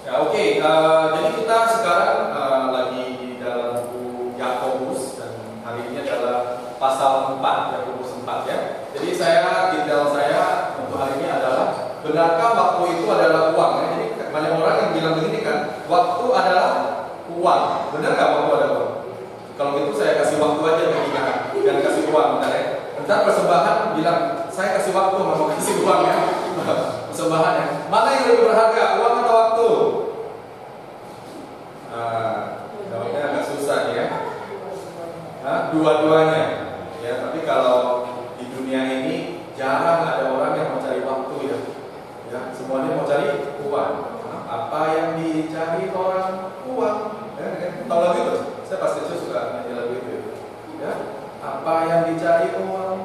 Ya, oke. Jadi kita sekarang lagi di dalam buku Yakobus dan hari ini adalah pasal 4, Yakobus 4 ya. Jadi detail saya untuk hari ini adalah benarkah waktu itu adalah uang ya? Jadi banyak orang yang bilang begini kan, waktu adalah uang. Benar nggak waktu adalah uang? Kalau gitu saya kasih waktu aja bagi jangan kasih uang, benar ya. Ntar persembahan bilang saya kasih waktu, nggak mau kasih uang ya. Persembahan ya. Mana yang lebih berharga, uang atau waktu? Jawabnya agak susah ya. Dua-duanya. Ya, tapi kalau di dunia ini jarang ada orang yang mau cari waktu ya. Ya, semuanya mau cari uang. Apa yang dicari orang? Uang. Ya, tahu lagu itu? Saya pas kecil suka nyanyi lagu itu. Ya, apa yang dicari orang?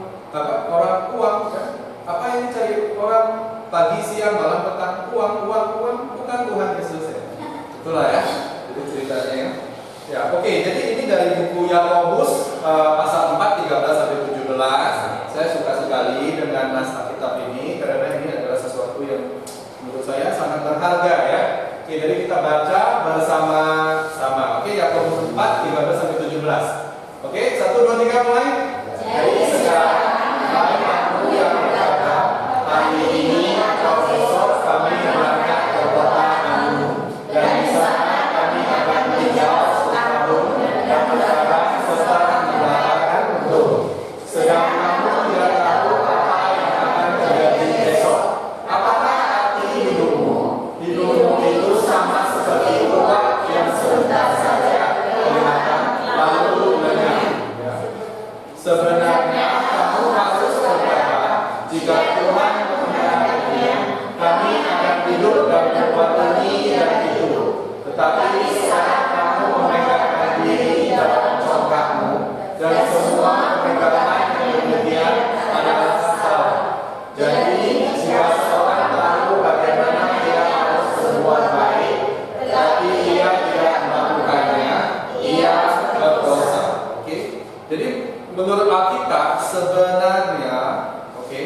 Orang uang. Ya. Apa yang dicari orang? Pagi, siang, malam, petang, uang, bukan Tuhan Yesus ya. Itulah ya. Itu ceritanya ya. Ya, oke. Jadi ini dari buku Yakobus pasal 4 13 sampai 17. Saya suka sekali dengan naskah kitab ini karena ini adalah sesuatu yang menurut saya sangat berharga ya. Oke, jadi kita baca bersama-sama. Oke, Yakobus 4 13 sampai 17. Oke, 1 2 3 mulai. Jadi sekarang hai kamu yang berkata, hari ini atau besok kami berangkat ke kota anu, dan di sana kami akan tinggal setahun dan sekarang setelah melahirkan untuk. Sedang kamu tidak tahu apa yang akan terjadi besok. Apakah arti hidupmu? Hidupmu itu sama seperti uap yang sebentar saja kelihatan lalu lenyap. Sebenarnya kamu harus berkata, jika Tuhan menghendaki, kami akan hidup dan berbuat ini dan itu. Tetapi sekarang kamu memegangkan diri dalam congkakmu, dan semua pemegangan yang demikian adalah salah. Jadi jika seorang tahu bagaimana dia harus berbuat baik, tetapi ia tidak melakukannya, ia berdosa. Oke? Jadi menurut Alkitab sebenarnya, oke,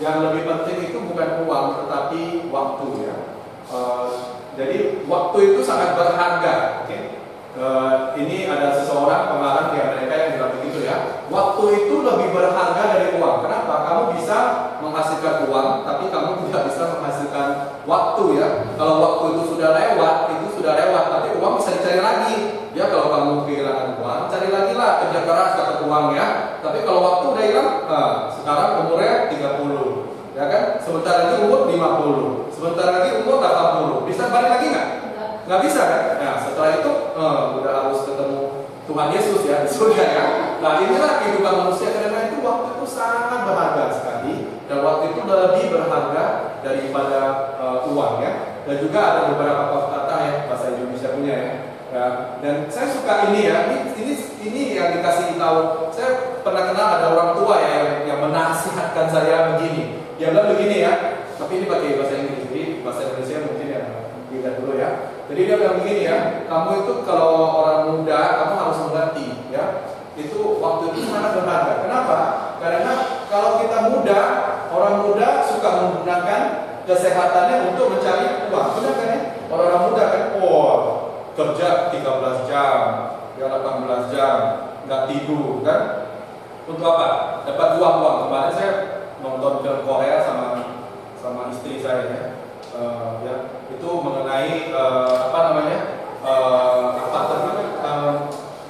yang lebih penting itu bukan uang tetapi waktu ya. Jadi waktu itu sangat berharga. Oke. Ini ada seseorang pengarang di Amerika yang bilang begitu ya. Waktu itu lebih berharga dari uang. Kenapa? Kamu bisa menghasilkan uang, tapi kamu tidak bisa menghasilkan waktu ya. Kalau waktu itu sudah lewat, tapi uang bisa dicari lagi. Ya, kalau kamu kehilangan uang, cari lagi lah, kerja keras dapat uang ya. Tapi kalau waktu udah hilang, sekarang umurnya 30, ya kan? Sebentar lagi umur 50, sebentar lagi umur 80. Bisa balik lagi nggak? Nggak bisa kan? Nah, setelah itu udah harus ketemu Tuhan Yesus ya di surga ya. Nah, inilah kehidupan manusia karena itu waktu itu sangat berharga sekali dan waktu itu lebih berharga daripada uang ya. Dan juga ada beberapa kata ya bahasa Indonesia punya ya. Ya, dan saya suka ini ya, ini yang dikasih tahu. Saya pernah kenal ada orang tua ya yang menasihatkan saya begini. Dia bilang begini ya, tapi ini pakai bahasa Inggris, jadi bahasa Indonesia mungkin ya dilihat dulu ya. Jadi dia bilang begini ya, kamu itu kalau orang muda kamu harus mengerti ya, itu waktu itu sangat berharga. Kenapa? Karena kalau kita muda, orang muda suka menggunakan kesehatannya untuk mencari uang, benar kan ya? Orang muda kan, kerja 13 jam, ya 18 jam, nggak tidur kan? Untuk apa? Dapat uang. Kemarin saya nonton film Korea sama istri saya ya, itu mengenai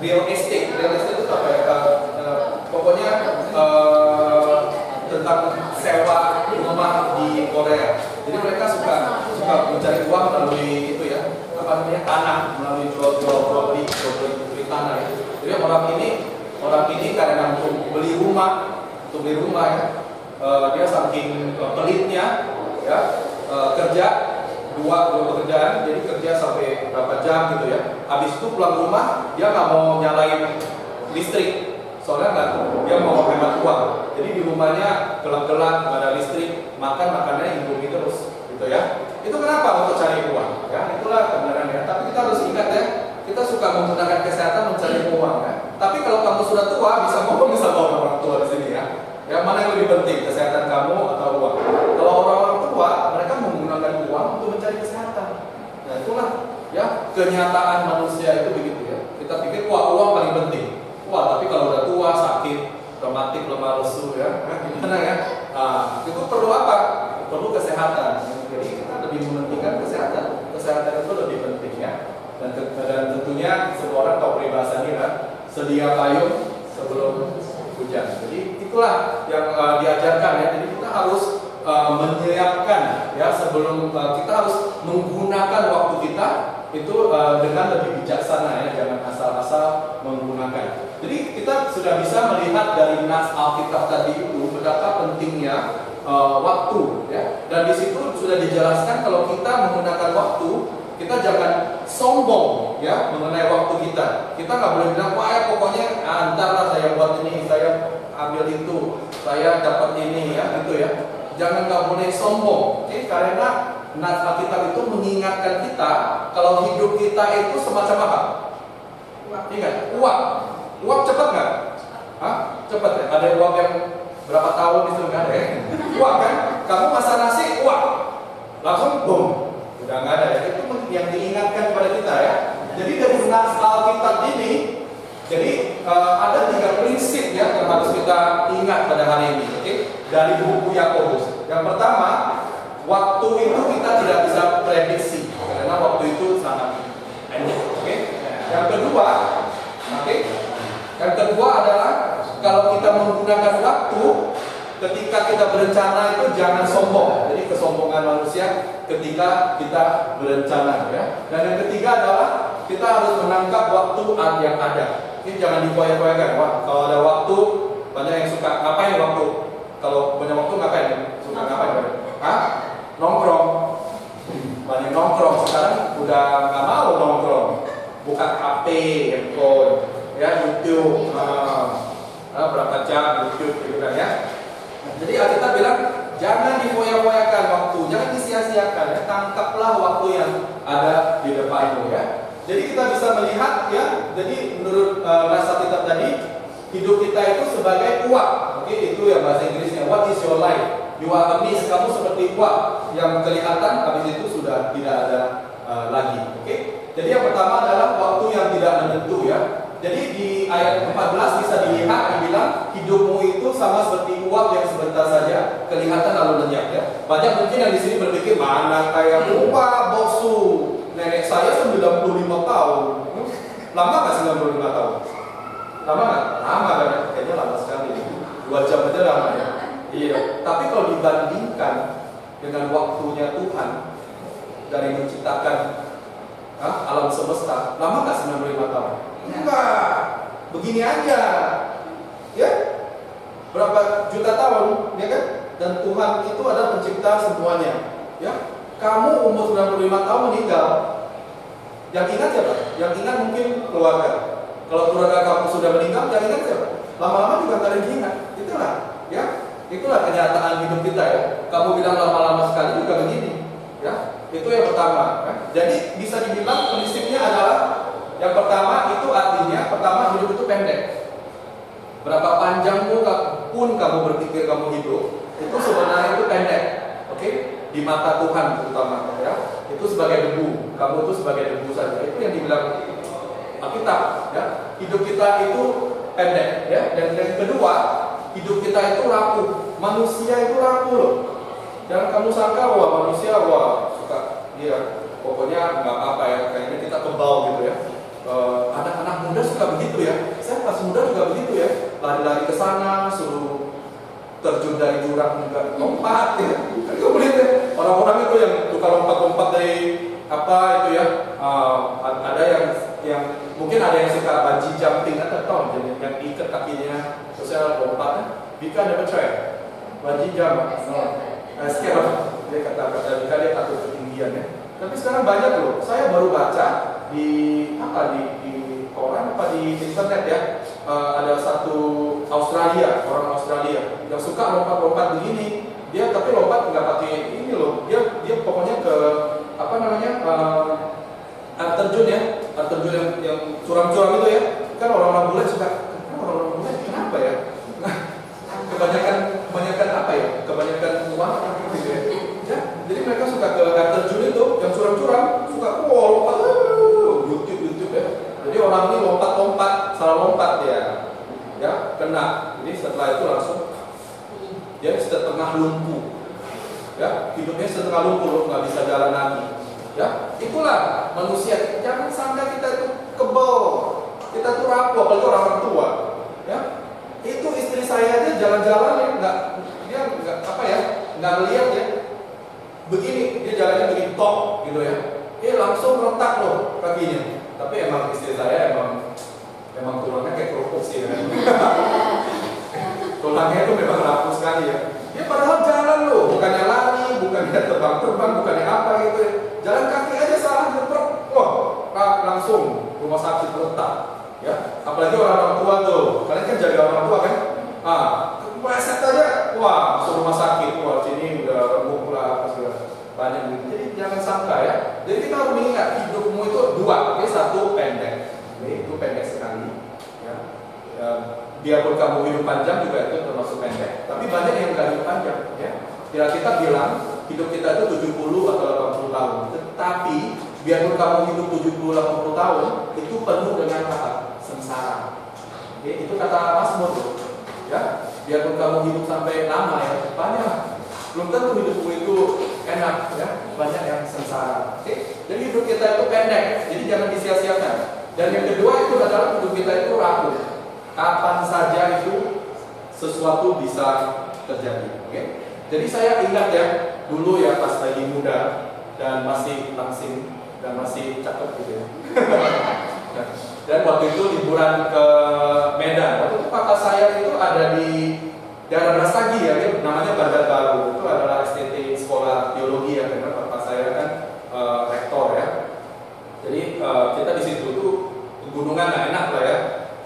real estate itu apa ya? Pokoknya tentang sewa rumah di Korea. Jadi mereka suka mencari uang melalui itu ya. Tanah, melalui jual beli tanah ya. Jadi orang ini karena untuk beli rumah ya, dia saking pelitnya ya, kerja dua pekerjaan, jadi kerja sampai berapa jam gitu ya. Habis itu pulang rumah dia nggak mau nyalain listrik, soalnya dia mau hemat uang. Jadi di rumahnya gelap-gelap, nggak ada listrik, makannya Indomie terus gitu ya. Itu kenapa? Untuk cari uang ya, itulah kebenarannya. Tapi kita harus ingat ya, kita suka menggunakan kesehatan mencari uang ya. Tapi kalau kamu sudah tua, bisa ngomong sama orang tua di sini ya. Yang mana yang lebih penting, kesehatan kamu atau uang? Kalau orang-orang tua, mereka menggunakan uang untuk mencari kesehatan. Nah, itulah kenyataan manusia itu begitu ya. Kita pikir wah uang paling penting. Wah tapi kalau udah tua sakit, rematik, lemah lesu ya, gimana ya? Itu perlu apa? Perlu kesehatan. Jadi kita lebih mementingkan kesehatan. Kesehatan itu lebih penting ya. Dan tentunya semua orang tahu peribahasa ini kan, sedia payung sebelum hujan. Jadi itulah yang diajarkan ya. Jadi kita harus menyiapkan ya sebelum kita harus menggunakan waktu kita itu dengan lebih bijaksana ya, jangan asal-asal menggunakan. Jadi kita sudah bisa melihat dari nas Alkitab tadi itu betapa pentingnya waktu ya. Dan di situ sudah dijelaskan kalau kita menggunakan waktu, kita jangan sombong ya mengenai waktu kita. Kita nggak boleh bilang wah ya pokoknya antarlah saya buat ini, saya ambil itu, saya dapat ini ya gitu ya. Jangan nggak boleh sombong, karena nas Alkitab itu mengingatkan kita kalau hidup kita itu semacam apa? Ingat, uang. Uang cepat nggak? Cepat ya. Ada uang yang berapa tahun itu nggak ada ya? Uang kan? Kamu masak nasi, uang, langsung boom, udah nggak ada ya. Itu yang diingatkan kepada kita ya. Jadi dari nas Alkitab ini, jadi ada 3 prinsip ya yang harus kita ingat pada hari ini. Oke? Dari buku Yakobus. Yang pertama, waktu itu kita tidak bisa prediksi karena waktu itu sangat pendek. Oke? Yang kedua, yang kedua adalah kalau kita menggunakan waktu ketika kita berencana itu jangan sombong. Jadi kesombongan manusia ketika kita berencana ya. Dan yang ketiga adalah kita harus menangkap waktu yang ada. Ini jangan dipoya-poyakan. Wah, kalau ada waktu, banyak yang suka ngapain waktu? Kalau banyak waktu ngapain? Suka ngapain? Nongkrong. Banyak nongkrong. Sekarang udah nggak mau nongkrong. Buka HP, handphone, ya YouTube, berapa jam YouTube gitu kan ya. Jadi Alkitab bilang jangan difoya-foyakan waktu, jangan disia-siakan ya. Tangkaplah waktu yang ada di depanmu ya. Jadi kita bisa melihat ya. Jadi menurut nas Alkitab tadi, hidup kita itu sebagai uap. Oke, itu ya bahasa Inggrisnya. What is your life? You are a mist. Kamu seperti uap yang kelihatan, habis itu sudah tidak ada lagi. Oke. Jadi yang pertama adalah waktu yang tidak menentu ya. Jadi di ayat 14 bisa dilihat dibilang hidupmu itu sama seperti uap yang sebentar saja kelihatan lalu lenyap ya. Banyak mungkin yang di sini berpikir mana kayak uap bosu. Nenek saya 95 tahun. Lama nggak 95 tahun? Lama nggak? Lama kan? Kayaknya lama sekali. 2 jam aja lama ya. Iya. Tapi kalau dibandingkan dengan waktunya Tuhan dari menciptakan alam semesta, lama nggak 95 tahun? Enggak, begini aja, ya, berapa juta tahun, ya kan? Dan Tuhan itu adalah pencipta semuanya, ya. Kamu umur 95 tahun meninggal, yang ingat siapa? Yang ingat mungkin keluarga. Kalau keluarga kamu sudah meninggal, yang ingat siapa? Lama-lama juga nggak ada yang ingat. Itulah, ya, itulah kenyataan hidup kita ya. Kamu bilang lama-lama sekali juga begini, ya. Itu yang pertama. Ya. Jadi bisa dibilang prinsipnya adalah yang pertama itu artinya pertama hidup itu pendek. Berapa panjangmu pun kamu berpikir kamu hidup, itu sebenarnya itu pendek. Oke? Di mata Tuhan terutama ya. Itu sebagai debu. Kamu itu sebagai debu saja. Itu yang dibilang Alkitab ya. Hidup kita itu pendek ya. Dan yang kedua, hidup kita itu rapuh. Manusia itu rapuh loh. Jangan kamu sangka wah manusia wah suka dia pokoknya nggak apa ya, kayaknya kita kebal gitu ya. Anak-anak muda suka begitu ya. Saya pas muda juga begitu ya. Lari-lari ke sana, suruh terjun dari jurang juga lompat ya. Kamu lihat ya, orang-orang itu yang suka lompat-lompat dari apa itu ya. Ada yang mungkin ada yang suka bungee jumping atau yang ikat kakinya terus lompat. Bika ada percaya? Bungee jump. Sekarang dia kata-kata Bika dia takut ketinggian ya. Tapi sekarang banyak loh. Saya baru baca di koran apa di internet ya, ada satu orang Australia yang suka lompat-lompat begini. Dia tapi lompat nggak pakai ini loh. Dia pokoknya ke apa namanya air terjun ya, air terjun yang curam-curam itu ya. Kan orang-orang bule suka. Orang-orang bule kenapa ya? Kebanyakan apa ya? Kebanyakan uang gitu ya. Jadi mereka suka ke air terjun itu yang curam-curam, suka lompat setengah lumpuh, nggak bisa jalan lagi. Ya, itulah manusia. Jangan sangka kita itu kebal, kita tuh rapuh, apalagi orang tua. Ya, itu istri saya aja jalan-jalan ya, dia nggak apa ya, nggak lihat ya. Begini, dia jalannya begini tok gitu ya. Langsung retak loh kakinya. Tapi emang istri saya emang tulangnya kayak kerupuk sih ya. Tulangnya itu memang rapuh sekali ya. Dia padahal jalan loh, bukannya lari, bukannya terbang-terbang, bukannya apa gitu ya. Jalan kaki aja salah jeprek, wah langsung rumah sakit retak. Ya, apalagi orang tua tuh, kalian kan jaga orang tua kan? Kepleset aja, wah masuk rumah sakit, wah sini udah remuk lah, apa segala banyak gitu. Jadi jangan sangka ya. Jadi kita harus mengingat hidupmu itu dua, satu pendek, itu pendek sekali. Ya. Biarpun kamu hidup panjang juga itu termasuk pendek. Tapi banyak yang nggak hidup panjang. Ya. Kita bilang hidup kita itu 70 atau 80 tahun. Tetapi biarpun kamu hidup 70-80 tahun, itu penuh dengan apa? Sengsara. Oke, itu kata Mazmur tuh. Ya, biarpun kamu hidup sampai lama ya, banyak. Belum tentu hidupmu itu enak ya, banyak yang sengsara. Oke, jadi hidup kita itu pendek, jadi jangan disia-siakan. Dan yang kedua itu adalah hidup kita itu rapuh. Kapan saja itu sesuatu bisa terjadi. Oke, jadi saya ingat ya dulu ya pas lagi muda dan masih langsing dan masih cakep gitu ya. Dan waktu itu liburan ke Medan. Waktu itu kakak saya itu ada di daerah Brastagi ya, namanya Bandar Baru. Itu adalah STT sekolah teologi ya, karena kakak saya kan rektor ya. Jadi kita di situ tuh pegunungan nggak enak lah ya.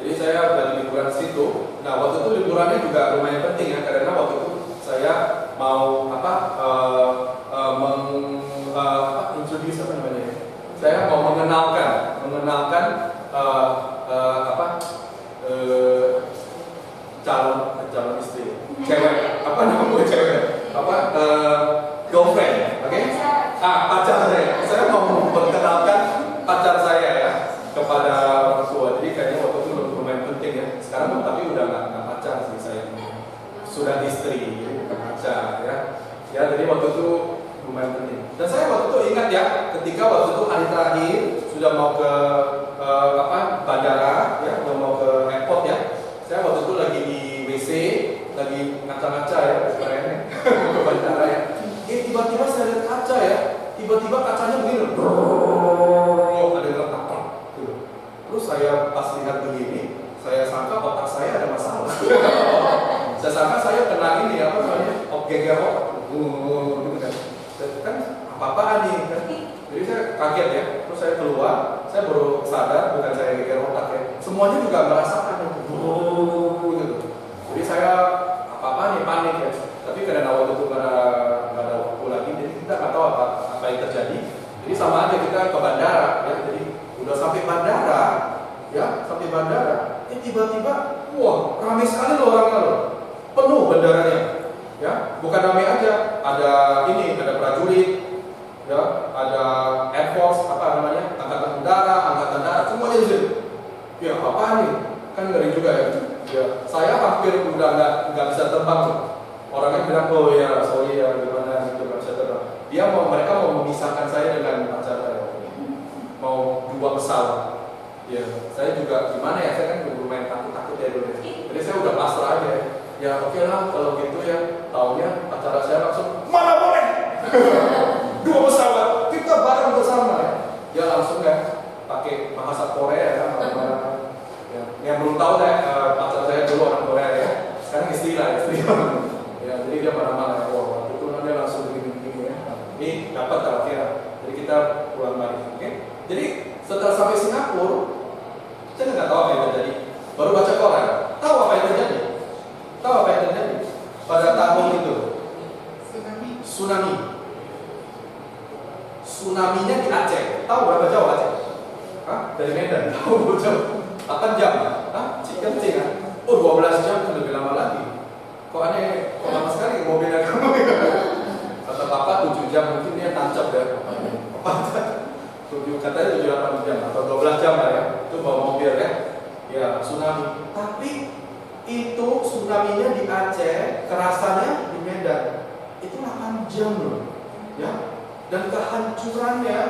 Jadi saya lagi liburan di situ. Nah waktu itu liburannya juga lumayan penting ya, karena waktu itu saya mau introduce apa namanya ya? Saya mau mengenalkan calon istri, cewek, apa namanya cewek, girlfriend, oke? Pacar saya mau memperkenalkan pacar saya ya kepada orang tua. Jadi kayaknya waktu itu lumayan penting ya. Sekarang tapi udah nggak pacar sih saya, sudah istri, bukan pacar ya. Ya jadi waktu itu lumayan penting. Dan saya waktu itu ingat ya, ketika waktu itu hari terakhir sudah mau ke bandara ya, udah mau ke airport ya. Saya waktu itu lagi di WC, lagi ngaca-ngaca ya, kayaknya ke bandara ya. Tiba-tiba saya lihat kaca ya, tiba-tiba kacanya begini, ada yang retak, gitu. Terus saya pas lihat begini, saya sangka otak saya ada masalah. Saya sangka saya kena ini apa namanya, geger gitu kan apa-apaan nih kan. Jadi saya kaget ya, terus saya keluar, saya baru sadar bukan saya geger otak ya, semuanya juga merasakan gitu. Jadi saya apa-apa nih panik ya, tapi karena waktu itu nggak ada waktu lagi, jadi kita nggak tahu apa yang terjadi. Jadi sama aja kita ke bandara ya, jadi udah sampai bandara ya, tiba-tiba wah ramai sekali loh orangnya loh, penuh bandaranya ya. Bukan ramai aja, ada prajurit ya, ada Air Force, apa namanya, angkatan darat, semuanya di sini. Ya apa nih, kan ngeri juga ya. Ya saya hampir udah nggak bisa terbang tuh. Orangnya bilang oh ya sorry ya gimana gitu nggak bisa terbang. Mereka mau memisahkan saya dengan pacar saya, mau dua pesawat. Ya saya juga gimana ya, saya kan lumayan takut ya dulu. Jadi saya udah pasrah aja. Ya oke lah kalau gitu ya. Taunya pacar saya langsung mana boleh. Dua pesawat, kita bareng bersama ya. Dia langsung kan pakai bahasa Korea ya, ya. Yang belum tahu deh, pacar saya dulu orang Korea ya. Sekarang istri. Ya, jadi dia marah-marah. Wah, itu dia langsung begini ya. Ini dapat terakhir. Jadi kita pulang balik, oke? Jadi setelah sampai Singapura, saya nggak tahu apa yang terjadi. Baru baca koran, tahu apa yang terjadi? Pada tahun itu tsunami-nya di Aceh. Tahu berapa jauh Aceh? Dari Medan. Tahu berapa jauh? 8 jam. Kencing kan? Oh 12 jam itu lebih lama lagi. Kok aneh, kok lama sekali mobilnya kamu? Kata bapak 7 jam, mungkin dia tancap ya. Katanya 7-8 jam atau 12 jam lah ya. Itu bawa mobil ya. Ya tsunami. Tapi itu tsunami-nya di Aceh, kerasanya di Medan. Itu 8 jam loh. Ya, Dan kehancurannya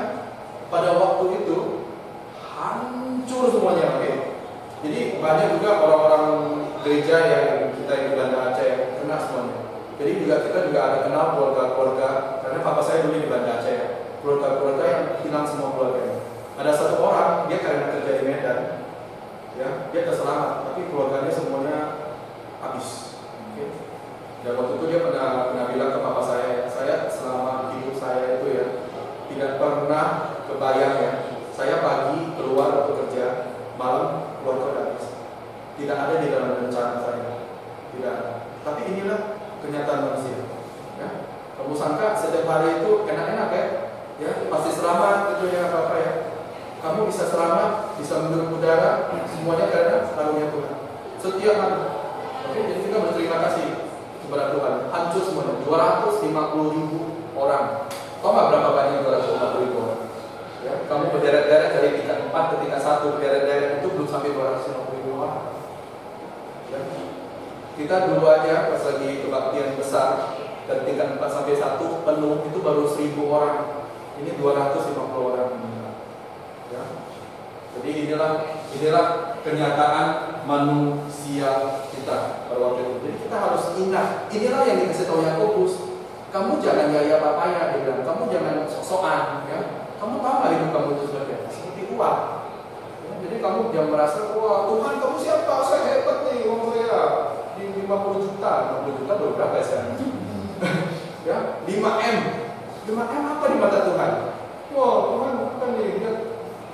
pada waktu itu hancur semuanya, oke? Jadi banyak juga orang-orang gereja yang kita di Banda Aceh kena semuanya. Jadi kita juga ada kenal keluarga-keluarga, karena papa saya dulu di Banda Aceh, keluarga-keluarga yang hilang semua keluarganya. Ada satu orang, dia karena kerja di Medan, ya, dia terselamat, tapi keluarganya semuanya habis. Okay. Dan waktu itu dia pernah bilang ke papa saya selama hidup saya itu ya tidak pernah kebayang ya, saya pagi keluar untuk kerja, malam keluarga habis. Tidak ada di dalam rencana saya, tidak ada. Tapi inilah kenyataan manusia. Ya. Kamu sangka setiap hari itu enak-enak ya, pasti selamat gitu ya apa ya. Kamu bisa selamat, bisa menghirup udara, semuanya karena karunia Tuhan. Setiap hari. Oke, jadi kita berterima kasih kepada Tuhan. Hancur semuanya. 250.000 orang. Tahu nggak berapa banyak 250.000 orang? Ya, kamu berderet-deret dari tingkat 4 ke tingkat 1 berderet-deret itu belum sampai 250.000 orang. Ya. Kita dulu aja pas lagi kebaktian besar dari tingkat 4 sampai 1 penuh itu baru 1.000 orang. Ini 250 orang. Ya. Jadi inilah kenyataan manusia kita pada waktu itu. Jadi kita harus ingat, inilah yang dikasih tahu Yakobus. Kamu jangan gaya papaya, dia bilang. Kamu jangan sok-sokan, ya. Kamu tahu nggak hidup kamu itu seperti uang. Ya, jadi kamu jangan merasa, wah Tuhan kamu siapa? Saya hebat nih, uang saya di 50 juta baru berapa ya sekarang? Ya, 5M apa di mata Tuhan? Wah Tuhan bukan nih, lihat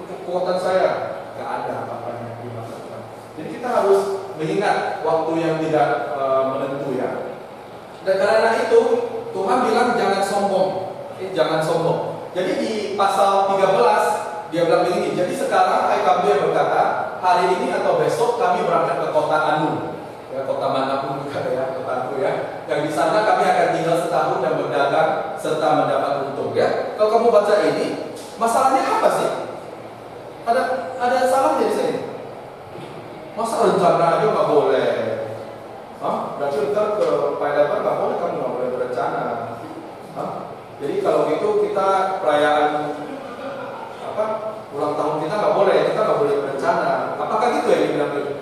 kekuatan saya, nggak ada apa-apanya di mata Tuhan. Jadi kita harus mengingat waktu yang tidak menentu ya. Dan karena itu Tuhan bilang jangan sombong, jangan sombong. Jadi di pasal 13 dia bilang begini. Jadi sekarang kamu berkata hari ini atau besok kami berangkat ke kota Anu, ya kota manapun juga ya, kota Anu ya. Yang di sana kami akan tinggal setahun dan berdagang serta mendapat untung ya. Kalau kamu baca ini, masalahnya apa sih? Ada salahnya di sini. Masa rencana aja nggak boleh? Berarti ntar ke Paidapan nggak boleh, kamu nggak boleh berencana. Jadi kalau gitu kita perayaan ulang tahun kita nggak boleh berencana. Apakah gitu yang dibilang itu?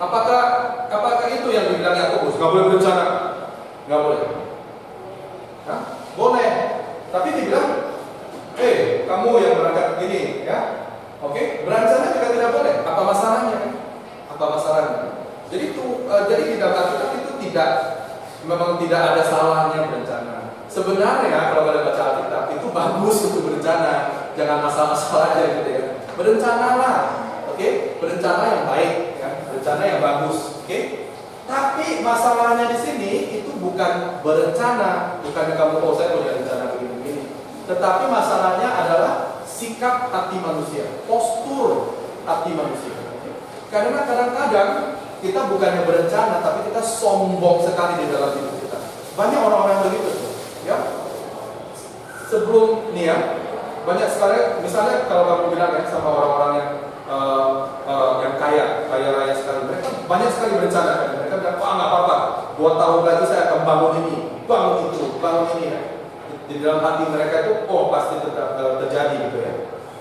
Apakah itu yang dibilang Yakobus? Nggak boleh berencana? Nggak boleh. Boleh. Tapi dibilang, kamu yang berangkat begini, ya, oke, berencana juga tidak boleh. Apa masalahnya? Jadi di dalam Alkitab itu memang tidak ada salahnya berencana. Sebenarnya kalau kalian baca Alkitab itu bagus untuk berencana, jangan masalah-masalah aja gitu ya. Berencanalah, oke? Berencana yang baik, ya, berencana yang bagus, oke? Tapi masalahnya di sini itu bukan berencana, bukannya kamu saya punya rencana begini-begini. Tetapi masalahnya adalah sikap hati manusia, postur hati manusia. Karena kadang-kadang kita bukannya berencana, tapi kita sombong sekali di dalam hidup kita. Banyak orang-orang begitu, ya. Sebelum nih ya, banyak sekali. Misalnya kalau kamu bilang ya sama orang-orang yang kaya raya sekali, mereka banyak sekali berencana kan. Mereka bilang, wah nggak apa-apa, 2 tahun lagi saya akan bangun ini, bangun itu, bangun ini ya. Di dalam hati mereka itu, pasti terjadi gitu ya.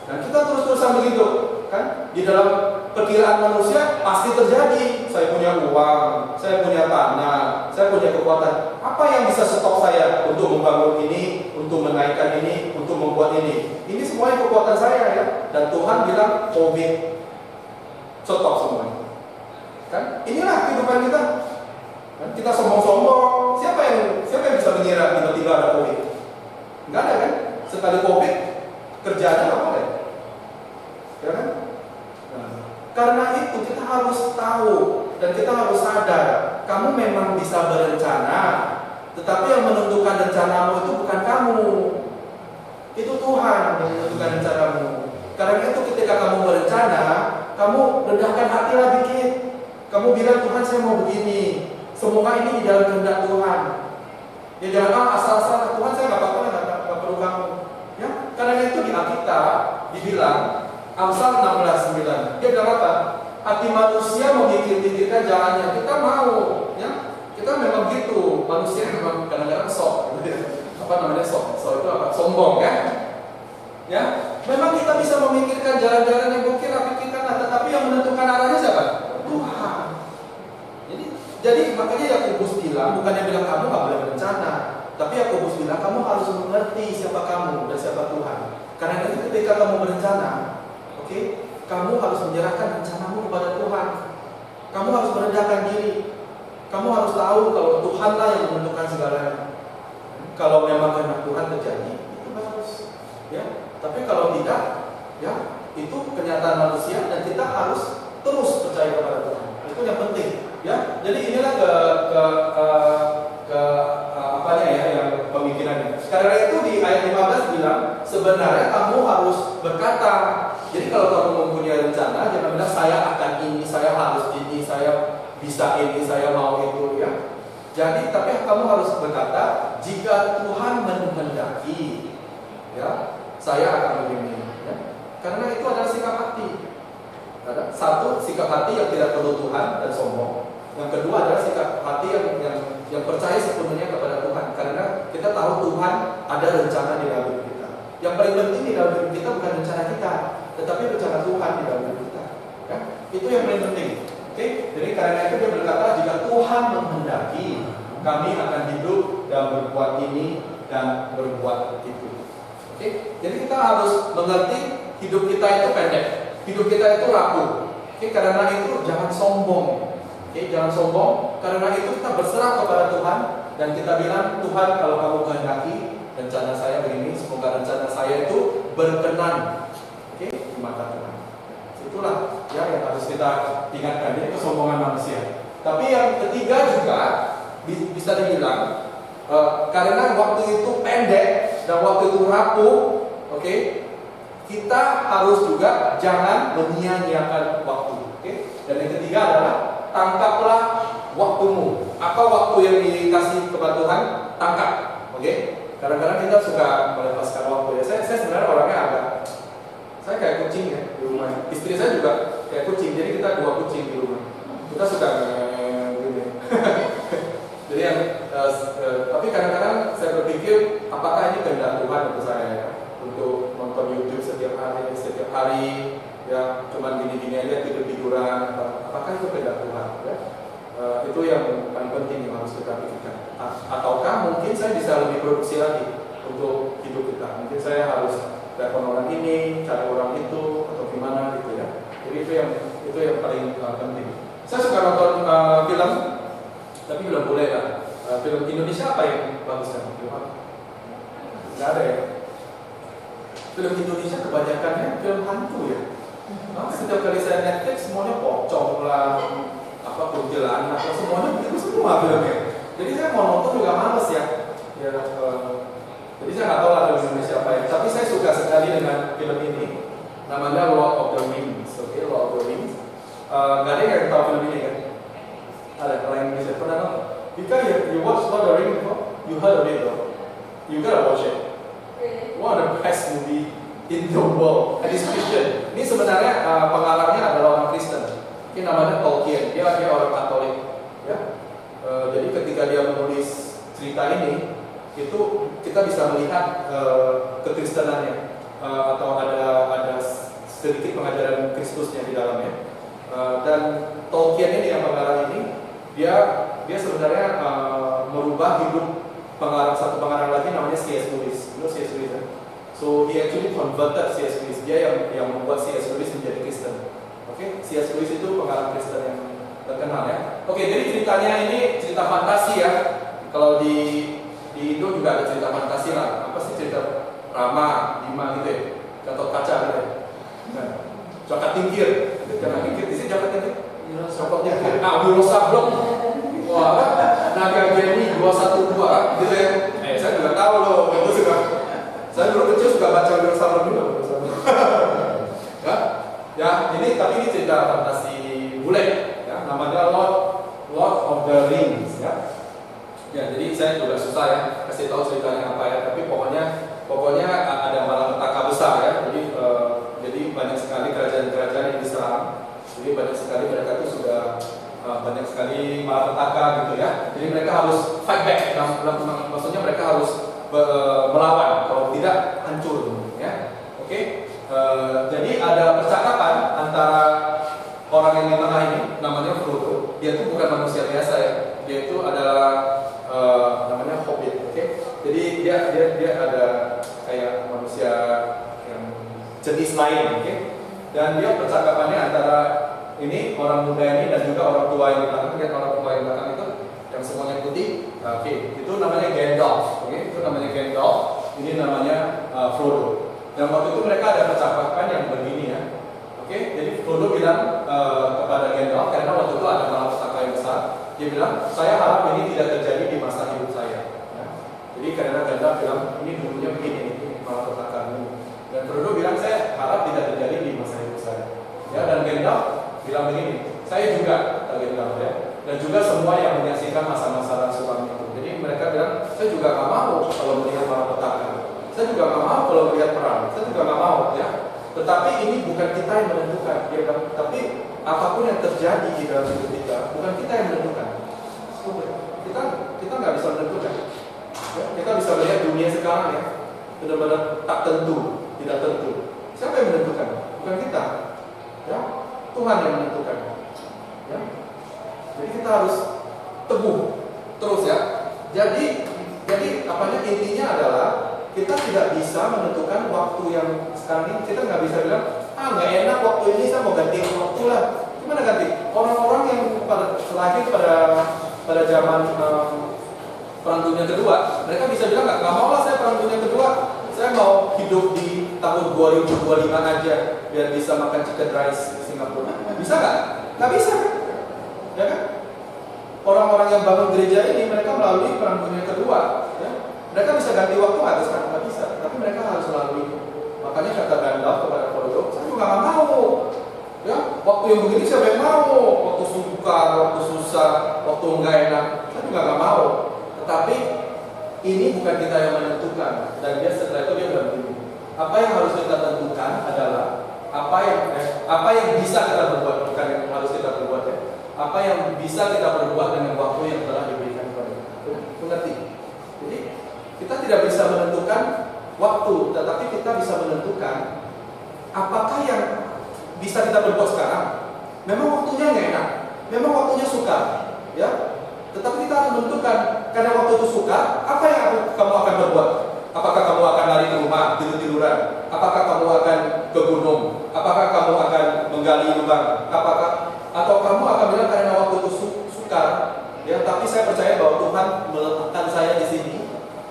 Dan kita terus-terusan begitu, kan? Di dalam perkiraan manusia pasti terjadi. Saya punya uang, saya punya tanah, saya punya kekuatan. Apa yang bisa stop saya untuk membangun ini, untuk menaikkan ini, untuk membuat ini? Ini semuanya kekuatan saya ya. Dan Tuhan bilang COVID, stop semuanya. Kan? Inilah kehidupan kita. Kan? Kita sombong-sombong. Siapa yang bisa mengira tiba-tiba ada COVID? Enggak ada kan? Sekali COVID, kerjanya nggak boleh. Ya kan? Karena itu kita harus tahu dan kita harus sadar, kamu memang bisa berencana, tetapi yang menentukan rencanamu itu bukan kamu, itu Tuhan yang menentukan rencanamu. Karena itu ketika kamu berencana, kamu rendahkan hatilah dikit. Kamu bilang Tuhan saya mau begini, semoga ini di dalam kehendak Tuhan. Ya jangan asal-asal Tuhan saya nggak apa-apa, nggak perlu kamu. Ya, karena itu di Alkitab dibilang. Amsal 16:9. Dia bilang apa? Hati manusia memikir-mikirkan jalannya. Kita mau, ya. Kita memang gitu. Manusia memang kadang-kadang sok. apa namanya itu apa? Sombong ya. Ya, memang kita bisa memikirkan jalan-jalan yang gokil, pikirkan, tetapi yang menentukan arahnya siapa? Tuhan. Jadi makanya Yakobus bilang, bukannya bilang kamu nggak boleh berencana, tapi Yakobus bilang kamu harus mengerti siapa kamu dan siapa Tuhan. Karena itu ketika kamu berencana, oke, kamu harus menyerahkan rencanamu kepada Tuhan. Kamu harus merendahkan diri. Kamu harus tahu kalau Tuhanlah yang menentukan segalanya. Kalau memang kehendak Tuhan terjadi, itu bagus. Ya, tapi kalau tidak, ya itu kenyataan manusia dan kita harus terus percaya kepada Tuhan. Itu yang penting. Ya, jadi inilah apanya ya yang pemikirannya. Karena itu di ayat 15 bilang sebenarnya kamu harus berkata. Jadi kalau kamu mempunyai rencana, jangan bilang saya akan ini, saya harus ini, saya bisa ini, saya mau itu ya. Jadi tapi kamu harus berkata jika Tuhan menghendaki, ya saya akan begini. Ya. Karena itu adalah sikap hati. Satu, sikap hati yang tidak perlu Tuhan dan sombong. Yang kedua adalah sikap hati yang percaya sepenuhnya kepada Tuhan. Karena kita tahu Tuhan ada rencana di dalam hidup kita. Yang paling penting di dalam hidup kita bukan rencana kita, tetapi rencana Tuhan di dalam hidup kita. Ya? Itu yang paling penting. Oke? Jadi karena itu dia berkata jika Tuhan menghendaki, kami akan hidup dan berbuat ini dan berbuat itu. Oke? Jadi kita harus mengerti hidup kita itu pendek. Hidup kita itu rapuh. Oke, karena itu jangan sombong. Oke, jangan sombong. Karena itu kita berserah kepada Tuhan dan kita bilang, Tuhan kalau kamu kehendaki rencana saya begini, semoga rencana saya itu berkenan. Oke, di mata Tuhan. Itulah ya yang harus kita ingatkan. Ini kesombongan manusia. Tapi yang ketiga juga bisa dibilang karena waktu itu pendek dan waktu itu rapuh, oke, kita harus juga jangan menyia-nyiakan waktu. Oke? Dan yang ketiga adalah tangkaplah waktumu. Apa waktu yang dikasih kepada Tuhan? Tangkap. Oke? Kadang-kadang kita suka melepaskan waktu ya. Saya sebenarnya orangnya saya kayak kucing ya di rumah. Istri saya juga kayak kucing. Jadi kita dua kucing di rumah. Kita suka gini. Jadi tapi kadang-kadang saya berpikir apakah ini kehendak Tuhan untuk saya ya? Untuk nonton YouTube setiap hari ya cuman gini-gini aja tidur-tiduran, apakah itu kehendak Tuhan ya? Itu yang paling penting yang harus kita pikirkan. Ataukah mungkin saya bisa lebih produksi lagi untuk hidup kita, mungkin saya harus telepon orang ini, cari orang itu atau gimana gitu ya. Jadi itu yang paling penting. Saya suka nonton film, tapi belum boleh ya. Film Indonesia apa yang bagus kan? Nggak ada ya. Film Indonesia kebanyakannya film hantu ya. Setiap kali saya Netflix semuanya pocong lah, apa kuntilanak, semuanya begitu semua filmnya. Jadi saya mau nonton juga males ya. Jadi saya nggak tahu lah film Indonesia apa ya. Tapi saya suka sekali dengan film ini. Namanya Lord of the Rings. Oke, Lord of the Rings. Nggak ada yang tahu film ini kan? Ada kalau yang Indonesia pernah nonton? Jika you watch Lord of the Rings before, you heard of it though. You gotta watch it. One of the best movie in the world. And it's Christian. Ini sebenarnya pengarangnya adalah orang Kristen. Ini namanya Tolkien. Dia orang Katolik. Ya. Jadi ketika dia menulis cerita ini, itu kita bisa melihat kekristenannya atau ada sedikit pengajaran Kristusnya di dalamnya. Dan Tolkien ini yang pengarang ini, dia sebenarnya merubah hidup satu pengarang lagi namanya C.S. Lewis. C.S. Lewis ya? So he actually converted C.S. Lewis. Dia yang membuat C.S. Lewis menjadi Kristen. Oke, C.S. Lewis itu pengarang Kristen yang terkenal ya. Oke, jadi ceritanya ini cerita fantasi ya. Kalau di Indo juga ada cerita fantasi lah. Apa sih cerita Rama, Bima gitu ya? Gatot Kaca gitu ya. Nah, Coklat Tingkir. Coklat Tingkir, di sini Coklat Tingkir. Coklat Tingkir. Wiro Sableng. Wah, Naga Geni 212 gitu ya. Saya juga tahu loh, itu juga. Saya dulu kecil suka baca Wiro Sableng juga. Ya, tapi ini cerita fantasi bule, ya, namanya Lord of the Rings, ya. Ya, jadi saya juga susah ya kasih tahu ceritanya apa ya, tapi pokoknya ada malapetaka besar ya. Jadi banyak sekali kerajaan-kerajaan yang diserang. Jadi banyak sekali mereka itu sudah banyak sekali malapetaka gitu ya. Jadi mereka harus fight back. Maksudnya mereka harus Oke, jadi ada percakapan antara orang yang di tengah ini, namanya Frodo. Dia itu bukan manusia biasa ya, dia itu adalah namanya Hobbit. Oke, jadi dia ada kayak manusia yang jenis lain. Oke, dan dia percakapannya antara ini orang muda ini dan juga orang tua yang di belakang. Lihat orang tua yang di belakang itu yang semuanya putih. Oke, itu namanya Gandalf. Oke, itu namanya Gandalf. Ini namanya Frodo. Dan waktu itu mereka ada percakapan yang begini ya. Oke, jadi Frodo bilang kepada Gandalf, karena waktu itu ada malapetaka yang besar. Dia bilang, saya harap ini tidak terjadi di masa hidup saya. Ya. Jadi karena Gandalf bilang, ini dulunya begini, ini malapetaka ini. Dan Frodo bilang, saya harap tidak terjadi di masa hidup saya. Ya, dan Gandalf bilang begini, saya juga, kata Gandalf ya. Dan juga semua yang menyaksikan masa-masa suram itu. Jadi mereka bilang, saya juga gak mau kalau melihat malapetaka. Saya juga nggak mau kalau melihat perang, saya juga nggak mau ya. Tetapi ini bukan kita yang menentukan, ya kan? Tapi apapun yang terjadi di dalam hidup kita, bukan kita yang menentukan. Kita nggak bisa menentukan. Ya, kita bisa melihat dunia sekarang ya, benar-benar tak tentu, tidak tentu. Siapa yang menentukan? Bukan kita, ya. Tuhan yang menentukan. Ya. Jadi kita harus teguh terus ya. Jadi apanya intinya adalah kita tidak bisa menentukan waktu yang sekarang ini. Kita nggak bisa bilang, nggak enak waktu ini, saya mau ganti waktu lah. Gimana ganti? Orang-orang yang lahir pada zaman Perang Dunia Kedua, mereka bisa bilang nggak mau lah saya Perang Dunia Kedua. Saya mau hidup di tahun 2025 aja biar bisa makan chicken rice di Singapura. Bisa nggak? Nggak bisa kan? Ya kan? Orang-orang yang bangun gereja ini mereka melalui Perang Dunia Kedua. Ya? Mereka bisa ganti waktu nggak? Sekarang nggak bisa, tapi mereka harus melalui. Makanya kata Gandalf kepada Frodo, saya juga nggak mau. Ya, waktu yang begini siapa yang mau? Waktu suka, waktu susah, waktu nggak enak, saya juga nggak mau. Tetapi ini bukan kita yang menentukan. Dan dia setelah itu dia bilang begini, apa yang harus kita tentukan adalah apa yang bisa kita perbuat, bukan yang harus kita perbuat ya. Apa yang bisa kita perbuat dengan waktu yang telah diberikan kepada kita. Mengerti? Jadi kita tidak bisa menentukan waktu, tetapi kita bisa menentukan apakah yang bisa kita berbuat sekarang. Memang waktunya nggak enak, memang waktunya suka, ya. Tetapi kita harus menentukan, karena waktu itu suka, apa yang kamu akan berbuat? Apakah kamu akan lari ke rumah, tidur-tiduran? Apakah kamu akan ke gunung? Apakah kamu akan menggali lubang? Atau kamu akan bilang karena waktu itu suka, ya. Tapi saya percaya bahwa Tuhan meletakkan saya di sini.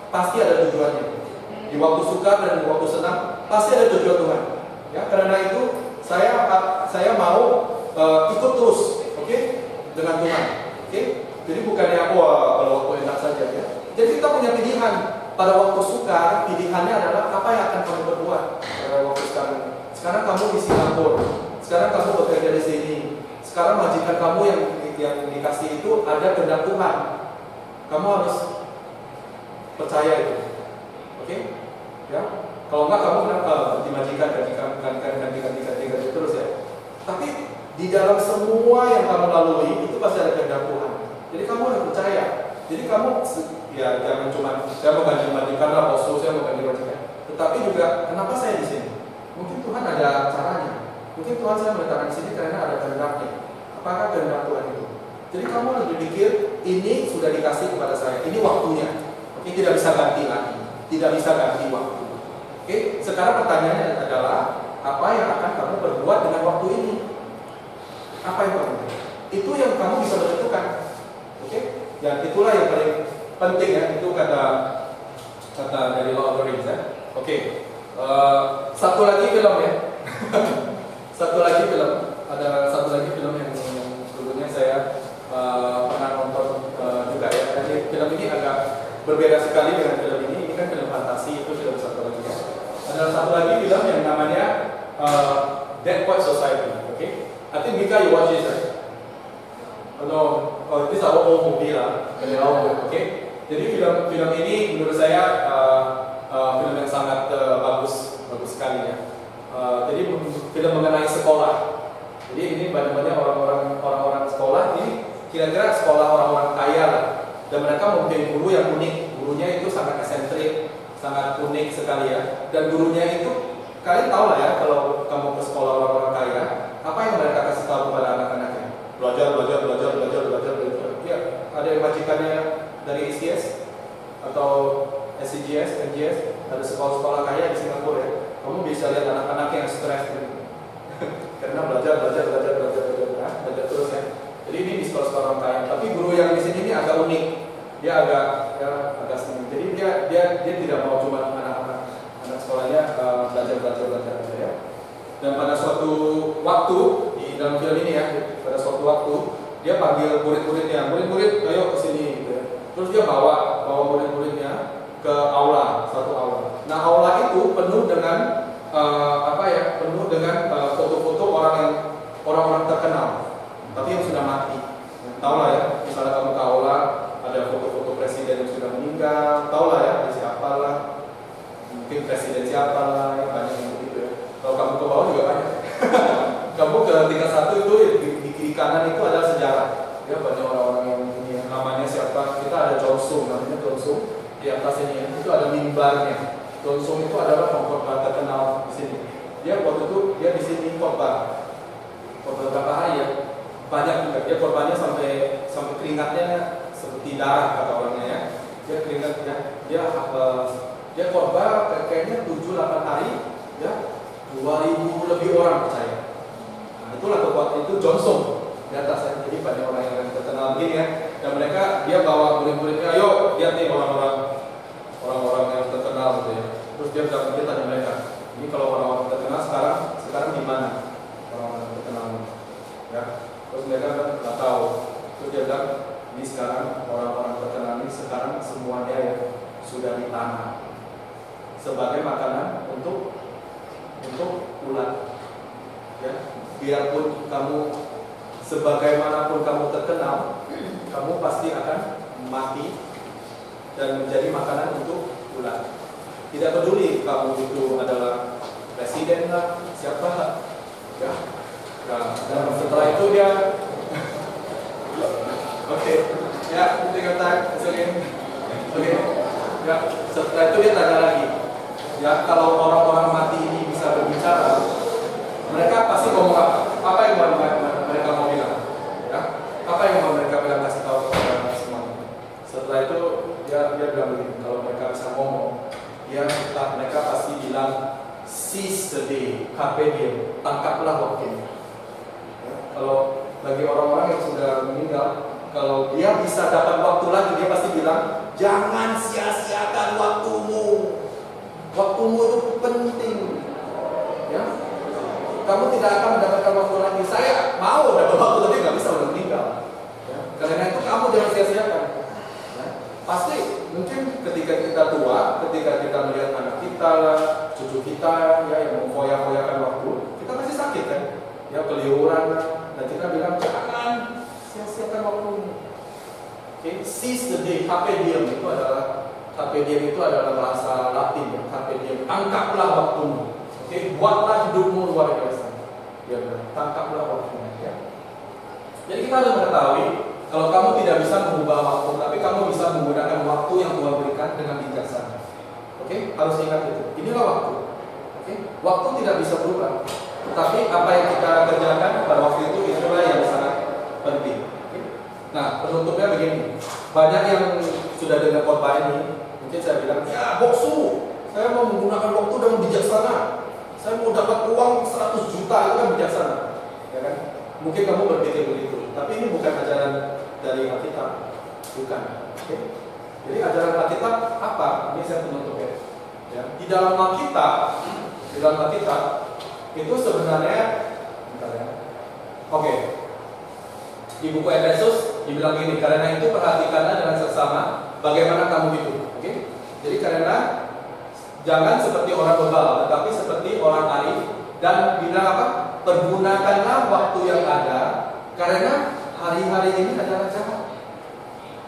Pasti ada tujuannya. Di waktu suka dan di waktu senang pasti ada tujuan Tuhan. Ya, karena itu saya mau ikut terus, oke, dengan Tuhan, oke. Jadi bukannya kalau waktu enak saja ya. Jadi kita punya pilihan. Pada waktu suka, pilihannya adalah apa yang akan kamu berbuat pada waktu sekarang. Sekarang kamu di Singapura, sekarang kamu bekerja di sini, sekarang majikan kamu yang dikasih itu ada kehendak Tuhan. Kamu harus percaya itu, oke? Ya, kalau enggak kamu dimajikan ganti terus ya. Tapi di dalam semua yang kamu lalui itu pasti ada kehendak Tuhan. Jadi kamu harus percaya. Jadi kamu ya jangan cuma saya mau ganti majikan lah, bosku saya mau ganti majikan. Tetapi juga kenapa saya di sini? Mungkin Tuhan ada caranya. Mungkin Tuhan saya meletakkan di sini karena ada kehendaknya. Apakah kehendak Tuhan itu? Jadi kamu harus berpikir ini sudah dikasih kepada saya. Ini waktunya. Oke, tidak bisa ganti lagi, tidak bisa ganti waktu. Oke, sekarang pertanyaannya adalah apa yang akan kamu berbuat dengan waktu ini? Apa yang kamu? Itu yang kamu bisa menentukan. Oke, dan itulah yang paling penting ya. Itu kata dari Lord of the Rings ya. Oke, satu lagi film ya. Satu lagi film. Ada satu lagi film yang dulunya saya pernah nonton juga ya. Jadi film ini agak berbeda sekali dengan film ini kan film fantasi, itu film satu lagi ya. Ada satu lagi film yang namanya Dead Poets Society, okay? I think Mika you watch this, right? No, this is our old movie lah, okay? Jadi film ini menurut saya film yang sangat bagus sekali ya. Jadi film mengenai sekolah. Jadi ini banyak orang-orang sekolah ini kira-kira sekolah orang-orang kaya lah. Dan mereka mempunyai guru yang unik. Gurunya itu sangat eksentrik, sangat unik sekali ya. Dan gurunya itu Kalian tahu lah ya, kalau kamu ke sekolah orang-orang kaya, apa yang mereka kasih tahu kepada anak-anaknya? Belajar, belajar, belajar, belajar, belajar, belajar. Ya, ada yang majikannya dari ICS atau SCGS, NGS, ada sekolah-sekolah kaya di Singapura ya. Kamu bisa lihat anak-anak yang stres gitu. Karena belajar, belajar, belajar, belajar, belajar, belajar terus ya. Jadi ini di sekolah-sekolah orang kaya. Tapi guru yang di sini ini agak unik. Dia agak seni. Jadi dia tidak mau cuma anak sekolahnya belajar ya. Dan pada suatu waktu di dalam film ini ya, pada suatu waktu dia panggil murid-muridnya, murid-murid ayo ke sini gitu ya. Terus dia bawa murid-muridnya ke satu aula. Nah, aula itu penuh dengan penuh dengan foto-foto orang-orang terkenal, tapi yang sudah mati. Tahu lah ya, misalnya kamu ke aula ada foto-foto presiden yang sudah meninggal, tahu lah ya, siapa lah, mungkin presiden siapa lah, yang banyak yang begitu ya. Kalau kamu ke bawah juga banyak. Kamu ke tingkat 1 itu di kiri kanan itu ada sejarah. Ya, banyak orang-orang yang ini ya. Namanya siapa? Kita ada Johnson, namanya Johnson. Di atas ini ya, itu ada mimbarnya. Johnson itu adalah pengkhotbah terkenal di sini. Dia waktu itu dia di sini khotbah beberapa hari ya. Banyak juga dia khotbahnya sampai keringatnya seperti darah kata orangnya ya. Dia keringatnya dia khotbah kayaknya 7-8 hari ya. 2000 lebih orang percaya. Nah, itulah kekuatan itu Johnson di atas ya. Jadi banyak orang yang terkenal begini ya. Dan dia bawa murid-muridnya, ayo lihat nih orang-orang yang terkenal gitu ya. Terus dia tanya mereka, ini kalau orang-orang terkenal sekarang di mana orang-orang terkenal ya? Terus mereka nggak tahu. Terus dia bilang, ini sekarang orang-orang terkenal ini sekarang semuanya ya sudah ditanam sebagai makanan untuk ulat ya. Biarpun kamu sebagaimanapun kamu terkenal, kamu pasti akan mati dan menjadi makanan untuk ulat. Tidak peduli kamu itu adalah presiden lah, siapa ya. Nah, dan setelah itu dia oke, ya, take time, oke. Ya, setelah itu dia tanya lagi. Ya, kalau orang-orang mati ini bisa berbicara, mereka pasti ngomong apa? Apa yang mereka mau bilang? Ya, apa yang mau mereka bilang kasih tahu kepada semuanya? Setelah itu dia bilang begini, kalau mereka bisa ngomong, mereka pasti bilang seize the day, carpe diem, tangkaplah waktunya. Ya, kalau bagi orang-orang yang sudah meninggal, kalau dia bisa dapat waktu lagi, dia pasti bilang jangan sia-siakan waktumu. Waktumu itu penting. Ya, kamu tidak akan mendapatkan waktu lagi. Saya mau dapat waktu tapi nggak bisa, udah meninggal. Ya, karena itu kamu jangan sia-siakan. Ya, pasti mungkin ketika kita tua, ketika kita melihat anak kita, cucu kita, ya yang memfoya-foyakan waktu, kita pasti sakit kan? Ya, keliuran, dan kita bilang jangan sia-siakan waktumu. Okay, seize the day, carpe diem itu adalah bahasa Latin ya, carpe diem, tangkaplah waktumu. Oke, buatlah hidupmu luar biasa. Ya, tangkaplah waktunya. Ya. Jadi kita harus mengetahui kalau kamu tidak bisa mengubah waktu, tapi kamu bisa menggunakan waktu yang Tuhan berikan dengan bijaksana. Oke, harus ingat itu. Inilah waktu. Oke, waktu tidak bisa berubah, tetapi apa yang kita kerjakan pada waktu itu itulah yang sangat penting. Oke. Nah, penutupnya begini. Banyak yang sudah dengar khotbah ini, mungkin saya bilang, ya boksu, saya mau menggunakan waktu dengan bijaksana. Saya mau dapat uang 100 juta, itu kan bijaksana, ya kan? Mungkin kamu berpikir begitu, tapi ini bukan ajaran dari Alkitab, bukan. Oke? Jadi ajaran Alkitab apa? Ini saya penutup ya. Di dalam Alkitab itu sebenarnya, bentar ya. Oke. Di buku Efesus dibilang gini, karena itu perhatikanlah dengan seksama bagaimana kamu hidup. Oke? Jadi karena jangan seperti orang bebal, tetapi seperti orang arif. Dan bilang apa? Pergunakanlah waktu yang ada, karena hari-hari ini adalah jahat.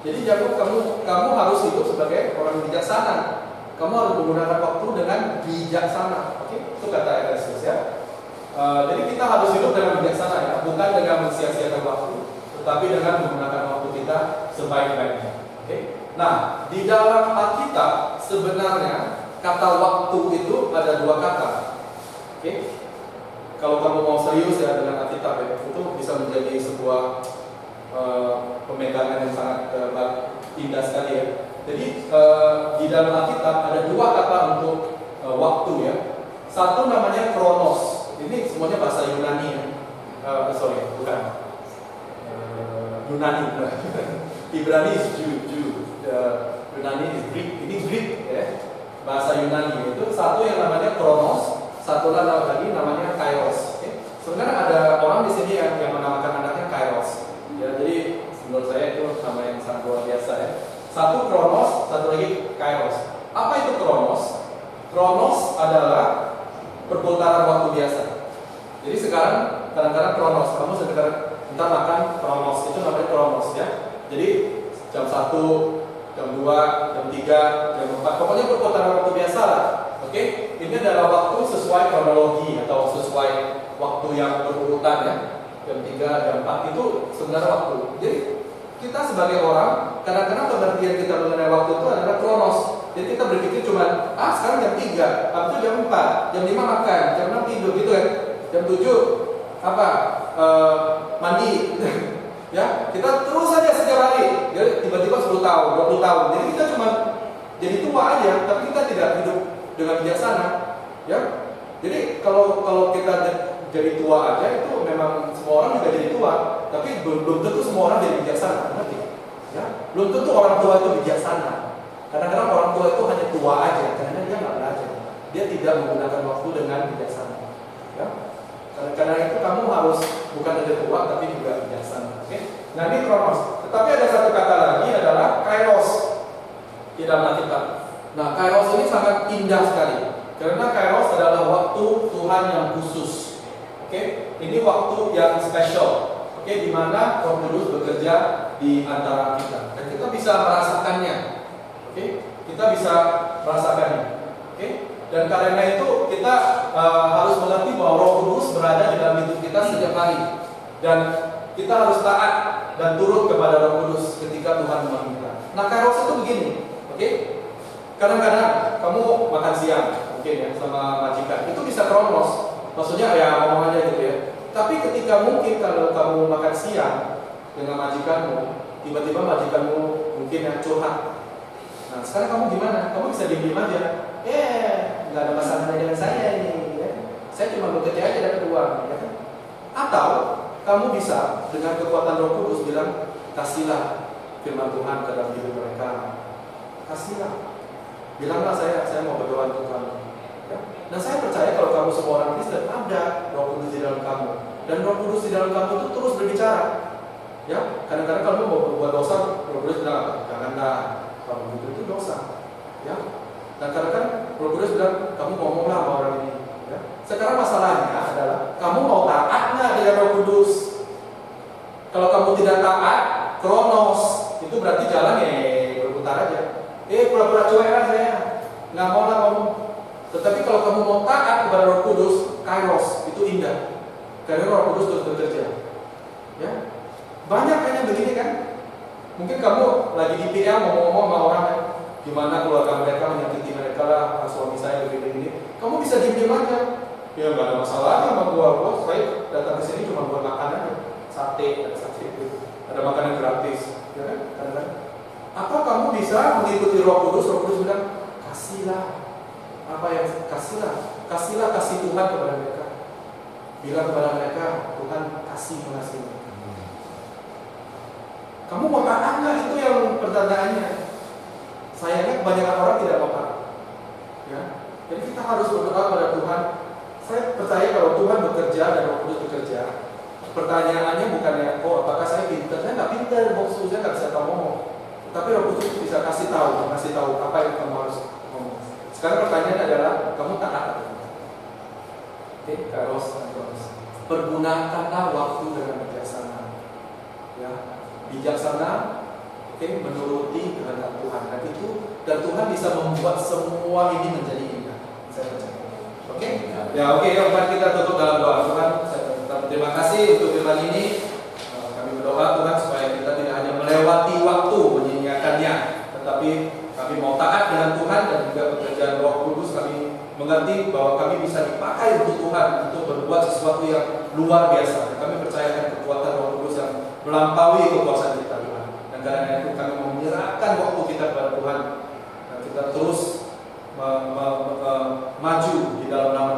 Jadi jangan kamu harus hidup sebagai orang bijaksana. Kamu harus menggunakan waktu dengan bijaksana. Oke? Itu kata Efesus ya. Jadi kita harus hidup dengan bijaksana ya, bukan dengan mensia-siakan waktu, tetapi dengan menggunakan waktu kita sebaik-baiknya. Oke? Nah, di dalam Alkitab sebenarnya kata waktu itu ada dua kata. Oke? Kalau kamu mau serius ya dengan Alkitab ya, itu bisa menjadi sebuah pemegangan yang sangat indah sekali ya. Jadi di dalam Alkitab ada dua kata untuk waktu ya. Satu namanya kronos. Ini semuanya bahasa Yunani ya. Sorry, bukan. Yunani. Ibrani is Jew. Yunani is Greek. Ini Greek ya. Bahasa Yunani itu satu yang namanya kronos, satu lagi namanya kairos. Okay? Sebenarnya ada orang di sini yang menamakan anaknya kairos. Ya, jadi menurut saya itu nama yang sangat luar biasa ya. Satu kronos, satu lagi kairos. Apa itu kronos? Kronos adalah perputaran waktu biasa. Jadi sekarang kadang-kadang kronos, kamu sekarang entar makan kronos, itu namanya kronos ya. Jadi jam 1, jam 2, jam 3, jam 4, pokoknya perputaran waktu biasa lah. Oke? Ini adalah waktu sesuai kronologi atau sesuai waktu yang berurutan ya. Jam 3, jam 4 itu sebenarnya waktu. Jadi kita sebagai orang, kadang-kadang pengertian kita mengenai waktu itu adalah kronos. Jadi kita berpikir cuma, sekarang jam 3, habis itu jam 4, jam 5 makan, jam 6 tidur gitu kan. Jam 7 mandi. Ya, kita terus saja setiap hari. Jadi tiba-tiba 10 tahun, 20 tahun. Jadi kita cuma jadi tua aja, tapi kita tidak hidup dengan bijaksana. Ya. Jadi kalau kita jadi tua aja itu memang semua orang juga jadi tua, tapi belum tentu semua orang jadi bijaksana, ngerti? Ya, belum tentu orang tua itu bijaksana. Kadang-kadang orang tua itu hanya tua aja, karena dia nggak belajar. Dia tidak menggunakan waktu dengan bijaksana. Ya, karena itu kamu harus bukan saja tua, tapi juga bijaksana. Oke? Nah ini kronos. Tetapi ada satu kata lagi adalah kairos di dalam Alkitab. Nah kairos ini sangat indah sekali, karena kairos adalah waktu Tuhan yang khusus. Oke, ini waktu yang spesial. Oke, di mana Roh Kudus bekerja di antara kita, dan kita bisa merasakannya. Oke, kita bisa merasakannya. Oke, dan karena itu kita harus mengerti bahwa Roh Kudus berada di dalam hidup kita setiap hari, dan kita harus taat dan turut kepada Roh Kudus ketika Tuhan meminta. Nah, kairos itu begini. Oke, kadang-kadang kamu makan siang, mungkin ya sama majikan, itu bisa kronos. Maksudnya ya ngomong aja gitu ya. Tapi ketika mungkin kalau kamu makan siang dengan majikanmu, tiba-tiba majikanmu mungkin yang curhat. Nah sekarang kamu gimana? Kamu bisa diem aja. Nggak ada masalah dengan saya ini. Ya. Saya cuma bekerja aja dapat uang. Ya. Atau kamu bisa dengan kekuatan Roh Kudus bilang, kasihlah firman Tuhan ke dalam hidup mereka. Kasihlah. Bilanglah saya mau berdoa untuk kamu. Ya. Nah saya percaya kalau kamu semua orang Kristen ada Roh Kudus di dalam kamu, dan Roh Kudus di dalam kamu itu terus berbicara. Ya, kadang-kadad kamu mau berbuat dosa, Roh Kudus bilang janganlah, kamu itu dosa. Ya, dan kadang-kadang Roh Kudus bilang kamu ngomonglah sama orang ini. Ya. Sekarang masalahnya adalah kamu mau taat nggak dengan Roh Kudus? Kalau kamu tidak taat, kronos itu berarti jalan berputar aja. Pura-pura cuek lah saya, nggak mau lah kamu. Tetapi kalau kamu mau taat kepada Roh Kudus, kairos, itu indah. Karena Roh Kudus terus bekerja. Ya. Banyak hanya begini kan? Mungkin kamu lagi di PL mau ngomong sama orang kan, gimana keluarga mereka menyakiti mereka lah, suami saya begini-begini. Kamu bisa diem aja. Ya nggak ada masalahnya sama gua saya datang ke sini cuma buat makan aja. Sate, ada sate itu. Ada makanan gratis. Ya kan? Kadang-kadang. Atau kamu bisa mengikuti Roh Kudus bilang, kasihlah. Apa yang kasihlah kasih Tuhan kepada mereka. Bilang kepada mereka, Tuhan kasih mengasihi. Kamu mau taat nggak? Itu yang pertanyaannya. Sayangnya kebanyakan orang tidak mau taat. Ya, jadi kita harus berdoa kepada Tuhan. Saya percaya kalau Tuhan bekerja dan Roh Kudus bekerja. Pertanyaannya bukannya, apakah saya pintar? Saya nggak pintar, saya nggak bisa ngomong. Tapi Roh Kudus bisa kasih tahu apa yang kamu harus ngomong. Sekarang pertanyaannya adalah, kamu taat atau tidak? Oke, kairos. Pergunakanlah waktu dengan bijaksana. Ya, bijaksana, menuruti kehendak Tuhan. Dan Tuhan bisa membuat semua ini menjadi indah. Saya percaya. Oke? Ya, mari kita tutup dalam doa. Tuhan, saya terima kasih untuk firman ini. Kami berdoa Tuhan supaya kita tidak hanya melewati waktu menyia-nyiakannya, tetapi kami mau taat dengan Tuhan dan juga pekerjaan Roh Kudus kami mengerti bahwa kami bisa dipakai untuk Tuhan untuk berbuat sesuatu yang luar biasa. Kami percayakan kekuatan Roh Kudus yang melampaui kekuasaan kita, Tuhan. Dan karena itu kami menyerahkan waktu kita kepada Tuhan dan kita terus maju di dalam nama